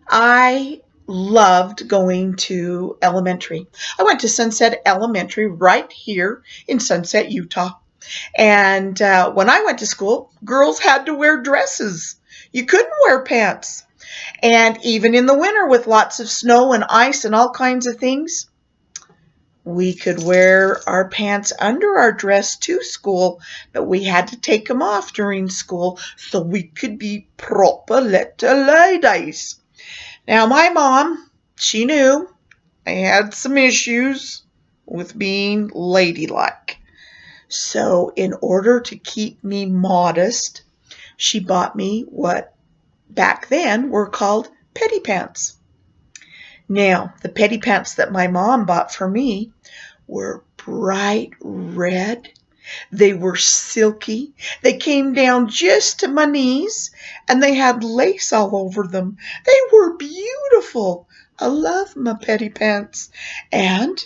I loved going to elementary. I went to Sunset Elementary right here in Sunset, Utah. And when I went to school, girls had to wear dresses. You couldn't wear pants. And even in the winter with lots of snow and ice and all kinds of things, we could wear our pants under our dress to school, but we had to take them off during school so we could be proper little ladies. Now, my mom, she knew I had some issues with being ladylike. So in order to keep me modest, she bought me what back then were called Petti pants. Now, the Petti pants that my mom bought for me were bright red. They were silky. They came down just to my knees, and they had lace all over them. They were beautiful. I love my Petti pants. And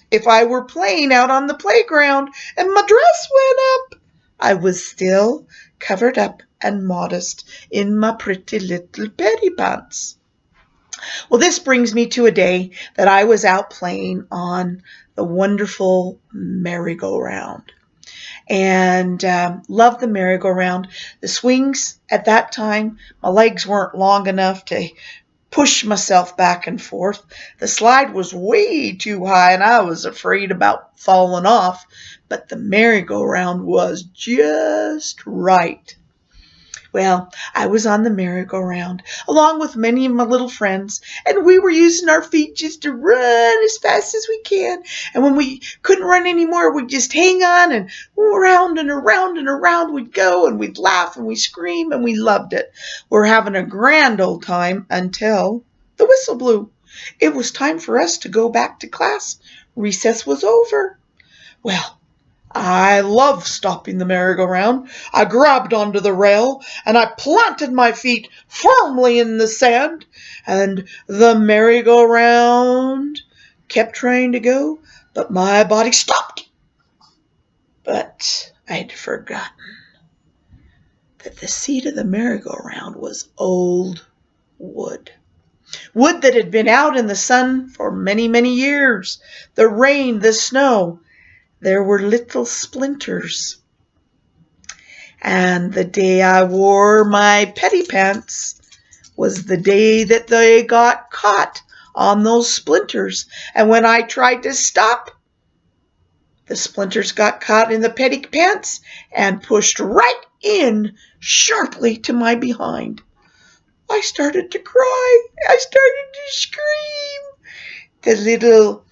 if I were playing out on the playground and my dress went up, I was still covered up and modest in my pretty little Petti pants. Well, this brings me to a day that I was out playing on the wonderful merry-go-round. And loved the merry-go-round. The swings at that time, my legs weren't long enough to push myself back and forth. The slide was way too high and I was afraid about falling off, but the merry-go-round was just right. Well, I was on the merry-go-round along with many of my little friends, and we were using our feet just to run as fast as we can. And when we couldn't run anymore, we'd just hang on, and around and around and around we'd go, and we'd laugh and we'd scream, and we loved it. We're having a grand old time until the whistle blew. It was time for us to go back to class. Recess was over. Well, I love stopping the merry-go-round. I grabbed onto the rail and I planted my feet firmly in the sand, and the merry-go-round kept trying to go, but my body stopped. But I'd forgotten that the seat of the merry-go-round was old wood. Wood that had been out in the sun for many, many years. The rain, the snow. There were little splinters. And the day I wore my Petti pants was the day that they got caught on those splinters. And when I tried to stop, the splinters got caught in the Petti pants and pushed right in sharply to my behind. I started to cry. I started to scream. The little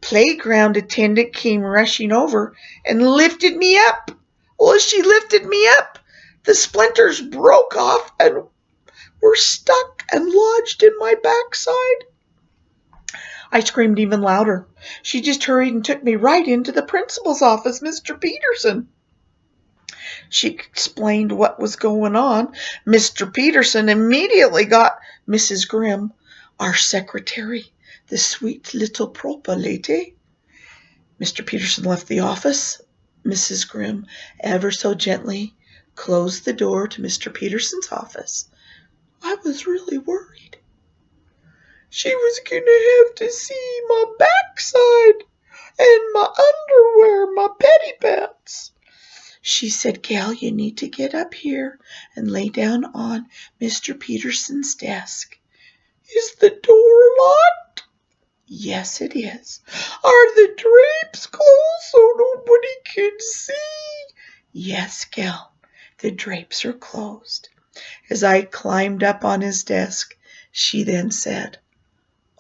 playground attendant came rushing over and lifted me up. Well, as she lifted me up, the splinters broke off and were stuck and lodged in my backside. I screamed even louder. She just hurried and took me right into the principal's office, Mr. Peterson. She explained what was going on. Mr. Peterson immediately got Mrs. Grimm, our secretary, the sweet little proper lady. Mr. Peterson left the office. Mrs. Grimm ever so gently closed the door to Mr. Peterson's office. I was really worried. She was going to have to see my backside and my underwear, my Petti pants. She said, "Gayle, you need to get up here and lay down on Mr. Peterson's desk." "Is the door locked?" "Yes, it is." "Are the drapes closed so nobody can see?" "Yes, Gayle, the drapes are closed." As I climbed up on his desk, she then said,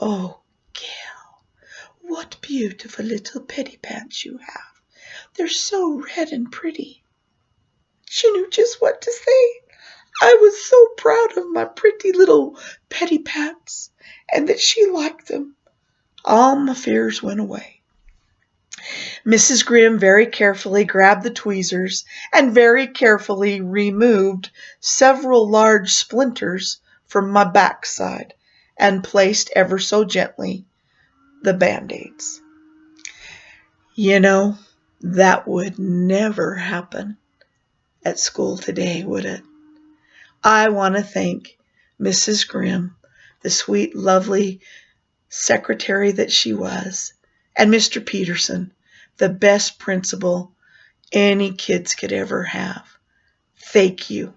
"Oh, Gayle, what beautiful little Petti pants you have. They're so red and pretty." She knew just what to say. I was so proud of my pretty little Petti pants, and that she liked them. All my fears went away. Mrs. Grimm very carefully grabbed the tweezers and very carefully removed several large splinters from my backside and placed ever so gently the Band-Aids. You know, that would never happen at school today, would it? I want to thank Mrs. Grimm, the sweet, lovely secretary that she was, and Mr. Peterson, the best principal any kids could ever have. Thank you.